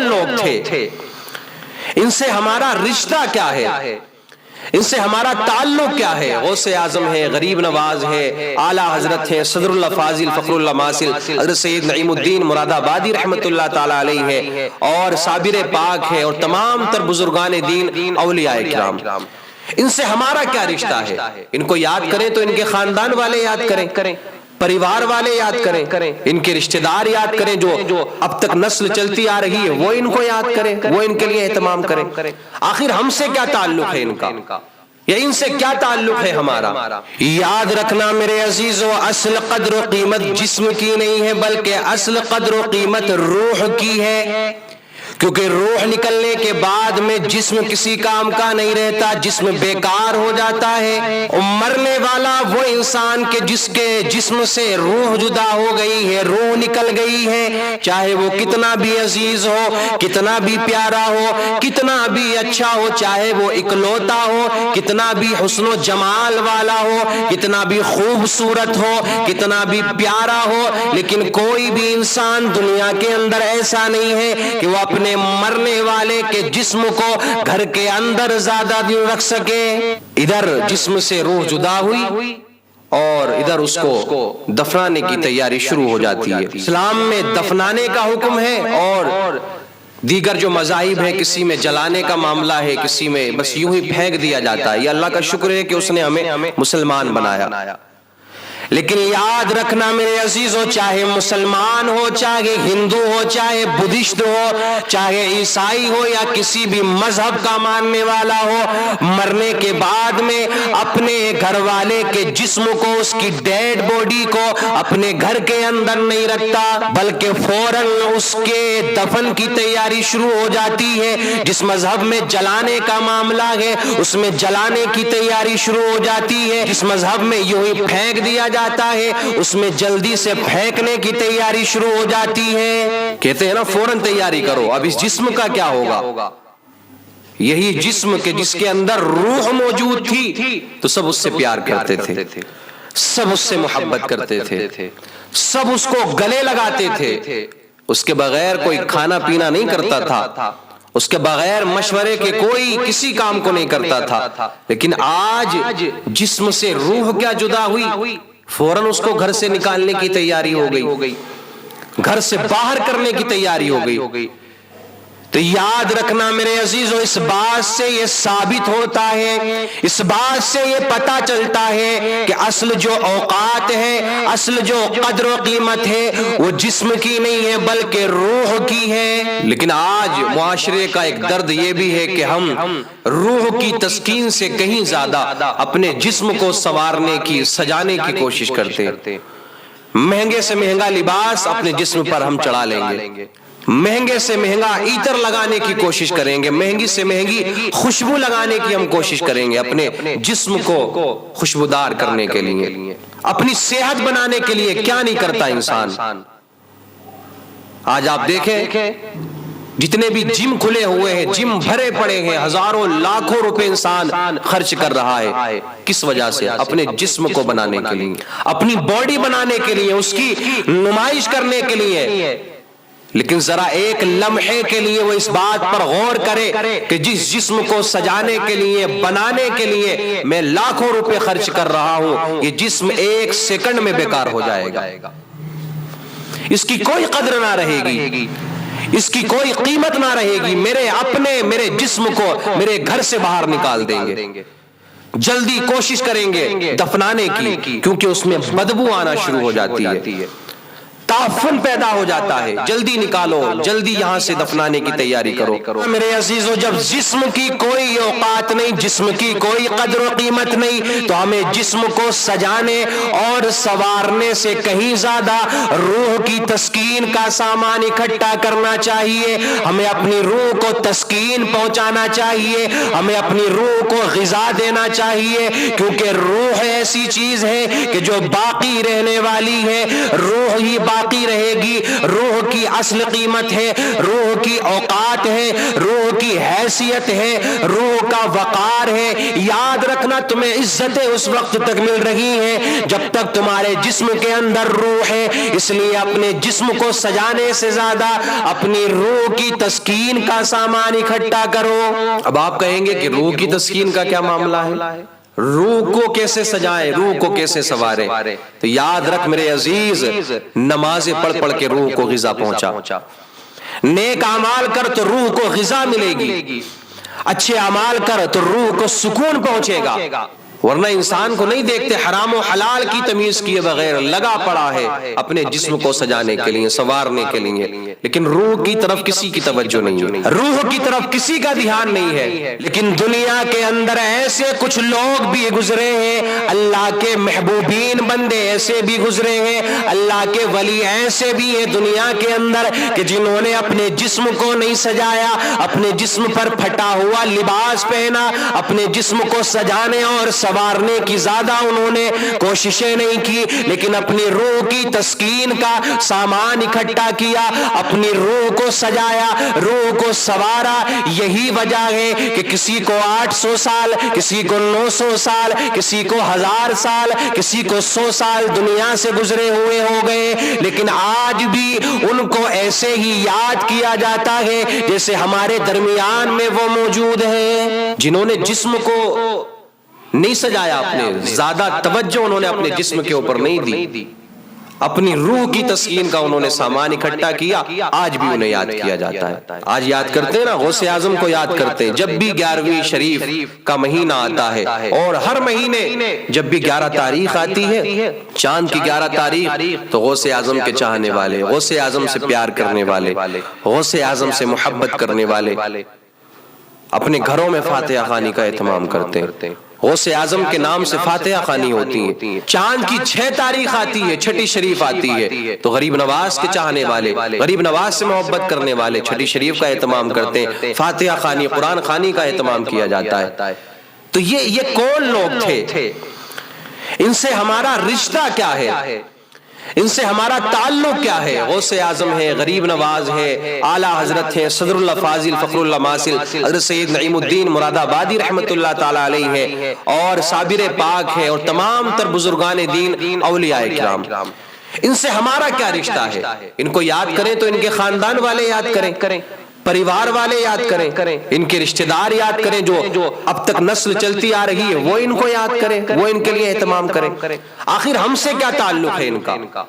لوگ تھے، ان سے ہمارا رشتہ کیا ہے، ان سے ہمارا تعلق کیا ہے؟ غوث اعظم ہے، غریب نواز ہے، اعلیٰ حضرت ہے، صدر اللہ فاضل، فخر اللہ ماسل، حضرت سید نعیم الدین مراد آبادی رحمت اللہ تعالی علیہ ہے، اور صابر پاک ہے، اور تمام تر بزرگان دین، اولیاء کرام۔ ان سے ہمارا کیا رشتہ ہے؟ ان کو یاد کریں تو ان کے خاندان والے یاد کریں، پریوار والے یاد کریں، ان کے رشتہ دار یاد کریں، جو اب تک نسل چلتی آ رہی ہے وہ ان کو یاد کریں، وہ ان کے لیے اہتمام کریں۔ آخر ہم سے کیا تعلق ہے ان کا، یا ان سے کیا تعلق ہے ہمارا؟ یاد رکھنا میرے عزیزو، اصل قدر و قیمت جسم کی نہیں ہے، بلکہ اصل قدر و قیمت روح کی ہے، کیونکہ روح نکلنے کے بعد میں جسم کسی کام کا نہیں رہتا، جسم بیکار ہو جاتا ہے۔ مرنے والا وہ انسان کے جس کے جسم سے روح جدا ہو گئی ہے، روح نکل گئی ہے، چاہے وہ کتنا بھی عزیز ہو، کتنا بھی پیارا ہو، کتنا بھی اچھا ہو، چاہے وہ اکلوتا ہو، کتنا بھی حسن و جمال والا ہو، کتنا بھی خوبصورت ہو، کتنا بھی پیارا ہو، لیکن کوئی بھی انسان دنیا کے اندر ایسا نہیں ہے کہ وہ اپنے مرنے والے کے جسم کو گھر کے اندر زیادہ دن رکھ سکے۔ ادھر جسم سے روح جدا ہوئی اور ادھر اس کو دفنانے کی تیاری شروع ہو جاتی ہے۔ اسلام میں دفنانے کا حکم ہے، اور دیگر جو مذاہب ہے کسی میں جلانے کا معاملہ ہے، کسی میں بس یوں ہی پھینک دیا جاتا ہے۔ یہ اللہ کا شکر ہے کہ اس نے ہمیں مسلمان بنایا۔ لیکن یاد رکھنا میرے عزیزو، چاہے مسلمان ہو، چاہے ہندو ہو، چاہے بدھسٹ ہو، چاہے عیسائی ہو، یا کسی بھی مذہب کا ماننے والا ہو، مرنے کے بعد میں اپنے گھر والے کے جسم کو، اس کی ڈیڈ باڈی کو اپنے گھر کے اندر نہیں رکھتا، بلکہ فوراً اس کے دفن کی تیاری شروع ہو جاتی ہے۔ جس مذہب میں جلانے کا معاملہ ہے اس میں جلانے کی تیاری شروع ہو جاتی ہے، جس مذہب میں یوں ہی پھینک دیا جاتا ہے اس میں جلدی سے پھینکنے کی تیاری شروع ہو جاتی ہے۔ کہتے ہیں نا فوراً تیاری کرو۔ اب اس جسم کا کیا ہوگا؟ یہی جسم کے جس کے اندر روح موجود تھی تو سب اس سے پیار کرتے تھے، سب اس سے محبت کرتے تھے، سب اس کو گلے لگاتے تھے، اس کے بغیر کوئی کھانا پینا نہیں کرتا تھا، اس کے بغیر مشورے کے کوئی کسی کام کو نہیں کرتا تھا۔ لیکن آج جسم سے روح کیا جدا ہوئی، فوراً اس کو گھر سے نکالنے کی تیاری ہو گئی، گھر سے باہر کرنے کی تیاری ہو گئی۔ تو یاد رکھنا میرے عزیزو، اس بات سے یہ ثابت ہوتا ہے، اس بات سے یہ پتہ چلتا ہے کہ اصل جو اوقات ہے، اصل جو قدر و قیمت ہے وہ جسم کی نہیں ہے بلکہ روح کی ہے۔ لیکن آج معاشرے کا ایک درد یہ بھی ہے کہ ہم روح کی تسکین سے کہیں زیادہ اپنے جسم کو سنوارنے کی، سجانے کی کوشش کرتے ہیں۔ مہنگے سے مہنگا لباس اپنے جسم پر ہم چڑھا لیں گے، مہنگے سے مہنگا عطر لگانے کی کوشش کریں گے، مہنگی سے مہنگی خوشبو لگانے کی ہم کوشش کریں گے اپنے جسم کو خوشبودار کرنے کے لیے، اپنی صحت بنانے کے لیے کیا نہیں کرتا انسان۔ آج آپ دیکھیں جتنے بھی جم کھلے ہوئے ہیں، جم بھرے پڑے ہیں، ہزاروں لاکھوں روپے انسان خرچ کر رہا ہے، کس وجہ سے؟ اپنے جسم کو بنانے کے لیے، اپنی باڈی بنانے کے لیے، اس کی نمائش کرنے کے لیے۔ لیکن ذرا ایک لمحے کے لیے وہ اس بات پر غور کرے کہ جس جسم کو سجانے کے لیے، بنانے کے لیے میں لاکھوں روپے خرچ کر رہا ہوں، یہ جسم ایک سیکنڈ میں بیکار ہو جائے گا، اس کی کوئی قدر نہ رہے گی، اس کی کوئی قیمت نہ رہے گی۔ میرے جسم کو میرے گھر سے باہر نکال دیں گے، جلدی کوشش کریں گے دفنانے کی، کیونکہ اس میں بدبو آنا شروع ہو جاتی ہے، تعفن پیدا ہو جاتا ہے، جلدی نکالو، جلدی یہاں سے دفنانے کی تیاری کرو۔ میرے عزیزو، جب جسم کی کوئی اوقات نہیں، جسم کی کوئی قدر و قیمت نہیں، تو ہمیں جسم کو سجانے اور سنوارنے سے کہیں زیادہ روح کی تسکین کا سامان اکٹھا کرنا چاہیے۔ ہمیں اپنی روح کو تسکین پہنچانا چاہیے، ہمیں اپنی روح کو غذا دینا چاہیے، کیونکہ روح ایسی چیز ہے کہ جو باقی رہنے والی ہے، روح ہی باقی باقی رہے گی۔ روح کی اصل قیمت ہے، روح کی اوقات ہے، روح کی حیثیت ہے، روح کا وقار ہے۔ یاد رکھنا تمہیں عزتیں اس وقت تک مل رہی ہیں جب تک تمہارے جسم کے اندر روح ہے۔ اس لیے اپنے جسم کو سجانے سے زیادہ اپنی روح کی تسکین کا سامان اکٹھا کرو۔ اب آپ کہیں گے کہ روح کی تسکین کا کیا معاملہ ہے؟ روح کو کیسے سجائیں، روح کو کیسے سنواریں؟ تو یاد رکھ میرے عزیز، نمازیں پڑھ پڑھ کے روح کو غذا پہنچا، نیک اعمال کر تو روح کو غذا ملے گی، اچھے اعمال کر تو روح کو سکون پہنچے گا۔ ورنہ انسان کو نہیں دیکھتے حرام و حلال کی تمیز کیے بغیر لگا پڑا ہے اپنے جسم کو سجانے کے لیے، سنوارنے کے لیے، لیکن روح کی طرف کسی کی توجہ نہیں ہے، روح کی طرف کسی کا دھیان نہیں ہے۔ لیکن دنیا کے اندر ایسے کچھ لوگ بھی گزرے ہیں، اللہ کے محبوبین بندے ایسے بھی گزرے ہیں، اللہ کے ولی ایسے بھی ہیں دنیا کے اندر کہ جنہوں نے اپنے جسم کو نہیں سجایا، اپنے جسم پر پھٹا ہوا لباس پہنا، اپنے جسم کو سجانے اور سنوارنے کی زیادہ انہوں نے کوششیں نہیں کی، لیکن اپنی روح کی تسکین کا سامان اکٹھا کیا، اپنی روح کو سجایا، روح کو سنوارا۔ یہی وجہ ہے کہ کسی کو 800 سال، کسی کو 900 سال، کسی کو 1000 سال، کسی کو 100 سال دنیا سے گزرے ہوئے ہو گئے، لیکن آج بھی ان کو ایسے ہی یاد کیا جاتا ہے جیسے ہمارے درمیان میں وہ موجود ہیں۔ جنہوں نے جسم کو نہیں سجایا، اپنے زیادہ توجہ انہوں نے اپنے جسم کے اوپر نہیں دی، اپنی روح کی تسکین کا انہوں نے سامان اکٹھا کیا، آج بھی انہیں یاد کیا جاتا ہے۔ آج یاد کرتے ہیں نا، غوث اعظم کو یاد کرتے ہیں جب بھی 11ویں شریف کا مہینہ آتا ہے، اور ہر مہینے جب بھی 11 تاریخ آتی ہے، چاند کی 11 تاریخ، تو غوث اعظم کے چاہنے والے، غوث اعظم سے پیار کرنے والے، غوث اعظم سے محبت کرنے والے اپنے گھروں میں فاتحہ خوانی کا اہتمام کرتے ہیں۔ غوث اعظم کے نام سے فاتحہ خوانی ہوتی ہے۔ چاند کی 6 تاریخ آتی ہے، چھٹی شریف آتی ہے، تو غریب نواز کے چاہنے والے، غریب نواز سے محبت کرنے والے چھٹی شریف کا اہتمام کرتے ہیں، فاتحہ خوانی، قرآن خوانی کا اہتمام کیا جاتا ہے۔ تو یہ کون لوگ تھے؟ ان سے ہمارا رشتہ کیا ہے؟ ان سے ہمارا تعلق کیا ہے؟ غوث اعظم ہے، غریب نواز ہے، اعلیٰ حضرت ہیں، صدر اللہ فاضل فخر اللہ ماسل حضرت سید نعیم الدین مراد آبادی رحمت اللہ تعالی علیہ ہے، اور صابر پاک ہے، اور تمام تر بزرگان دین، اولیاء کرام۔ ان سے ہمارا کیا رشتہ ہے؟ ان کو یاد کریں تو ان کے خاندان والے یاد کریں، پریوار والے یاد کریں، ان کے رشتہ دار یاد کریں، جو اب تک نسل چلتی آ رہی ہے وہ ان کو یاد کریں، وہ ان کے لیے اہتمام کریں۔ آخر ہم سے کیا تعلق ہے ان کا،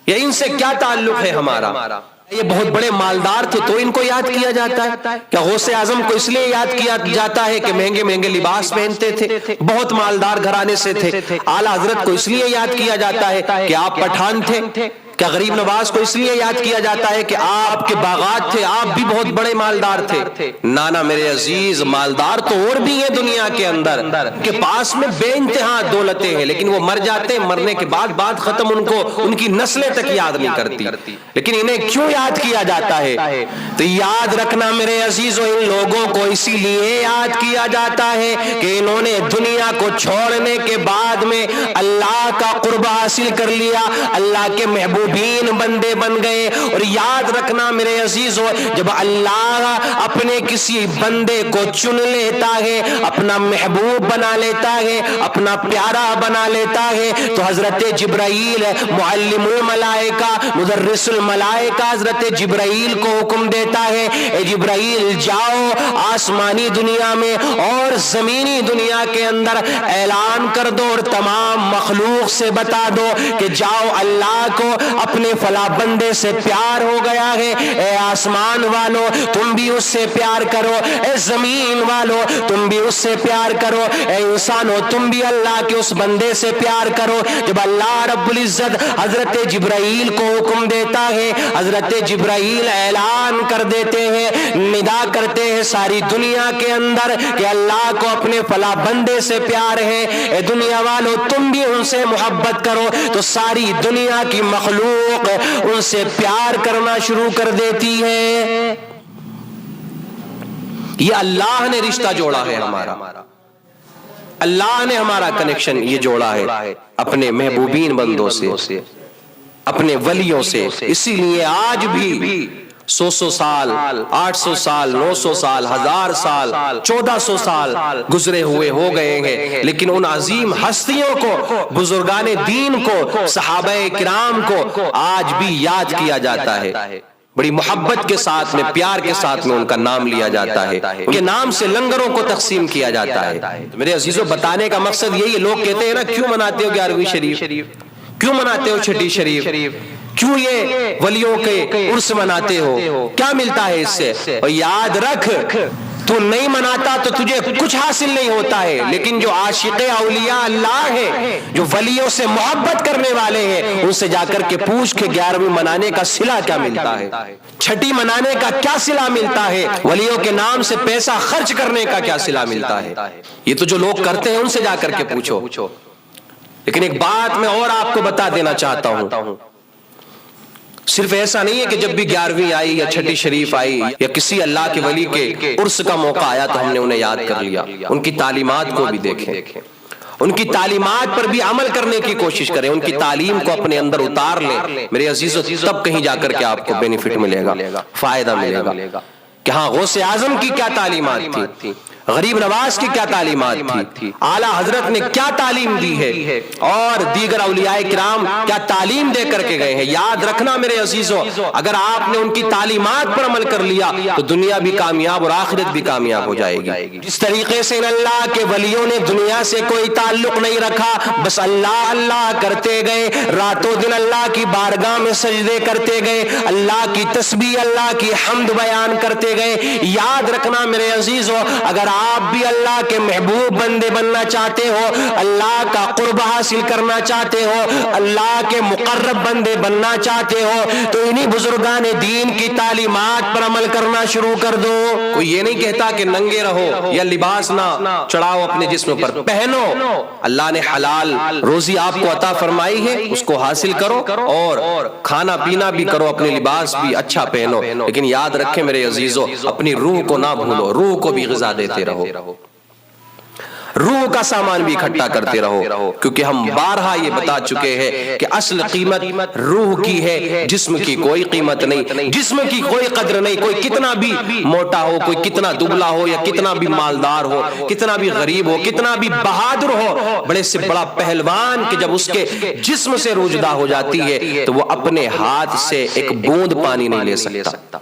یا ان سے کیا تعلق ہے ہمارا؟ یہ بہت بڑے مالدار تھے تو ان کو یاد کیا جاتا ہے؟ کیا غوث اعظم کو اس لیے یاد کیا جاتا ہے کہ مہنگے مہنگے لباس پہنتے تھے، بہت مالدار گھرانے سے تھے؟ اعلیٰ حضرت کو اس لیے یاد کیا جاتا ہے کہ آپ پٹھان تھے؟ کیا غریب نواز کو اس لیے یاد کیا جاتا ہے کہ آپ کے باغات تھے، آپ بھی بہت بڑے مالدار تھے؟ نانا میرے عزیز، مالدار تو اور بھی ہیں دنیا کے اندر، کے پاس میں بے انتہا دولتیں ہیں، لیکن وہ مر جاتے ہیں، مرنے کے بعد بات ختم، ان کی نسلیں تک یاد نہیں کرتی۔ لیکن انہیں کیوں یاد کیا جاتا ہے؟ تو یاد رکھنا میرے عزیزو، ان لوگوں کو اسی لیے یاد کیا جاتا ہے کہ انہوں نے دنیا کو چھوڑنے کے بعد میں اللہ کا قرب حاصل کر لیا، اللہ کے محبوبین بندے بن گئے۔ اور یاد رکھنا میرے عزیزو، جب اللہ اپنے کسی بندے کو چن لیتا ہے، اپنا محبوب بنا لیتا ہے، اپنا پیارا بنا لیتا ہے، تو حضرت جبرائیل معلم الملائکہ، مدرس الملائکہ، حضرت جبرائیل کو حکم دیتا ہے، اے جبرائیل جاؤ آسمانی دنیا میں اور زمینی دنیا کے اندر اعلان کر دو، اور تمام مخلوق سے بتا دو کہ جاؤ اللہ کو اپنے فلاں بندے سے پیار ہو گیا ہے، اے آسمان والو تم بھی اس سے پیار کرو، اے زمین والو تم بھی اس سے پیار کرو، اے انسانو تم بھی اللہ کے اس بندے سے پیار کرو۔ جب اللہ رب العزت حضرت جبرائیل کو حکم دیتا ہے، حضرت جبرائیل اعلان کر دیتے ہیں، ندا کرتے ہیں ساری دنیا کے اندر کہ اللہ کو اپنے فلاں بندے سے پیار ہے، اے دنیا والو تم بھی ان سے محبت کرو، تو ساری دنیا کی مخلوق ان سے پیار کرنا شروع کر دیتی ہے۔ یہ اللہ نے رشتہ جوڑا ہے ہمارا، اللہ نے ہمارا کنیکشن یہ جوڑا ہے اپنے محبوبین بندوں سے۔ اپنے ولیوں سے. اسی لیے آج بھی 100 سال 800 سال 900 سال 1000 سال 1400 سال گزرے ہوئے ہو گئے ہیں، لیکن ان عظیم ہستیوں کو، بزرگان دین کو، صحابہ کرام کو آج بھی یاد کیا جاتا ہے. بڑی محبت کے ساتھ میں، پیار کے ساتھ میں ان کا نام لیا جاتا ہے، ان کے نام سے لنگروں کو تقسیم کیا جاتا ہے. میرے عزیزوں، بتانے کا مقصد یہی ہے. لوگ کہتے ہیں نا کیوں مناتے ہو 11ویں شریف، کیوں مناتے ہو چھٹی شریف، کیوں یہ ولیوں کے عرس مناتے ہو، کیا ملتا ہے اس سے؟ اور یاد رکھ، تو نہیں مناتا تو تجھے کچھ حاصل نہیں ہوتا ہے، لیکن جو عاشق اولیاء اللہ ہیں، جو ولیوں سے محبت کرنے والے ہیں، ان سے جا کر کے پوچھ کے 11ویں منانے کا صلہ کیا ملتا ہے، چھٹی منانے کا کیا صلہ ملتا ہے، ولیوں کے نام سے پیسہ خرچ کرنے کا کیا صلہ ملتا ہے. یہ تو جو لوگ کرتے ہیں ان سے جا کر کے پوچھو. لیکن ایک بات میں اور آپ کو بتا دینا چاہتا ہوں، صرف ایسا نہیں ہے کہ جب بھی 11ویں آئی یا چھٹی شریف آئی یا کسی اللہ کے ولی کے عرس کا موقع آیا تو ہم نے انہیں یاد کر لیا. ان کی تعلیمات کو بھی دیکھیں، ان کی تعلیمات پر بھی عمل کرنے کی کوشش کریں، ان کی تعلیم کو اپنے اندر اتار لیں. میرے عزیزو، تب کہیں جا کر کے آپ کو بینیفٹ ملے گا، فائدہ ملے گا کہ ہاں غوث اعظم کی کیا تعلیمات تھی، غریب نواز کی کیا تعلیمات تھی، اعلیٰ حضرت نے کیا تعلیم دی ہے، اور دیگر اولیاء کرام کیا تعلیم دے کر کے گئے ہیں. یاد رکھنا میرے عزیزو، اگر آپ نے ان کی تعلیمات پر عمل کر لیا تو دنیا بھی کامیاب اور آخرت بھی کامیاب ہو جائے گی. جس طریقے سے ان اللہ کے ولیوں نے دنیا سے کوئی تعلق نہیں رکھا، بس اللہ اللہ کرتے گئے، راتوں دن اللہ کی بارگاہ میں سجدے کرتے گئے، اللہ کی تسبیح، اللہ کی حمد بیان کرتے گئے. یاد رکھنا میرے عزیزو، اگر آپ بھی اللہ کے محبوب بندے بننا چاہتے ہو، اللہ کا قرب حاصل کرنا چاہتے ہو، اللہ کے مقرب بندے بننا چاہتے ہو، تو انہی بزرگان دین کی تعلیمات پر عمل کرنا شروع کر دو. کوئی یہ نہیں کہتا کہ ننگے رہو یا لباس نہ چڑھاؤ اپنے جسم پر، پہنو. اللہ نے حلال روزی آپ کو عطا فرمائی ہے، اس کو حاصل کرو، اور کھانا پینا بھی کرو، اپنے لباس بھی اچھا پہنو. لیکن یاد رکھیں میرے عزیزو، اپنی روح کو نہ بھولو، روح کو بھی غذا دیتے رہو، روح کا سامان بھی اکٹھا کرتے رہو، کیونکہ ہم بارہا یہ بتا چکے ہیں کہ اصل قیمت روح کی ہے، جسم کی کوئی قیمت نہیں، جسم کی کوئی قدر نہیں. کوئی کتنا بھی موٹا ہو، کوئی کتنا دبلا ہو، یا کتنا بھی مالدار ہو، کتنا بھی غریب ہو، کتنا بھی بہادر ہو، بڑے سے بڑا پہلوان کہ جب اس کے جسم سے روح جدا ہو جاتی ہے تو وہ اپنے ہاتھ سے ایک بوند پانی نہیں لے سکتا،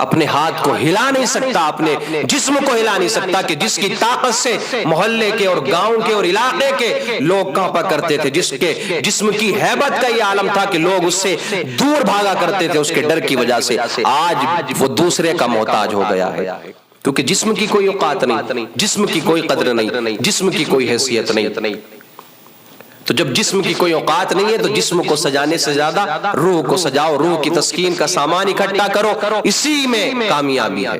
اپنے ہاتھ کو ہلا نہیں سکتا، اپنے جسم کو ہلا نہیں سکتا، کہ جس کی طاقت سے محلے کے اور گاؤں کے اور علاقے کے لوگ کانپا کرتے تھے، جس کے جسم کی ہیبت کا یہ عالم تھا کہ لوگ اس سے دور بھاگا کرتے تھے اس کے ڈر کی وجہ سے. آج وہ دوسرے کا محتاج ہو گیا ہے، کیونکہ جسم کی کوئی اوقات نہیں، جسم کی کوئی قدر نہیں، جسم کی کوئی حیثیت نہیں. تو جب جسم کی کوئی اوقات نہیں ہے تو جسم کو سجانے سے زیادہ روح کو سجاؤ، روح کی تسکین کا سامان اکٹھا کرو، اسی میں کامیابی ہے.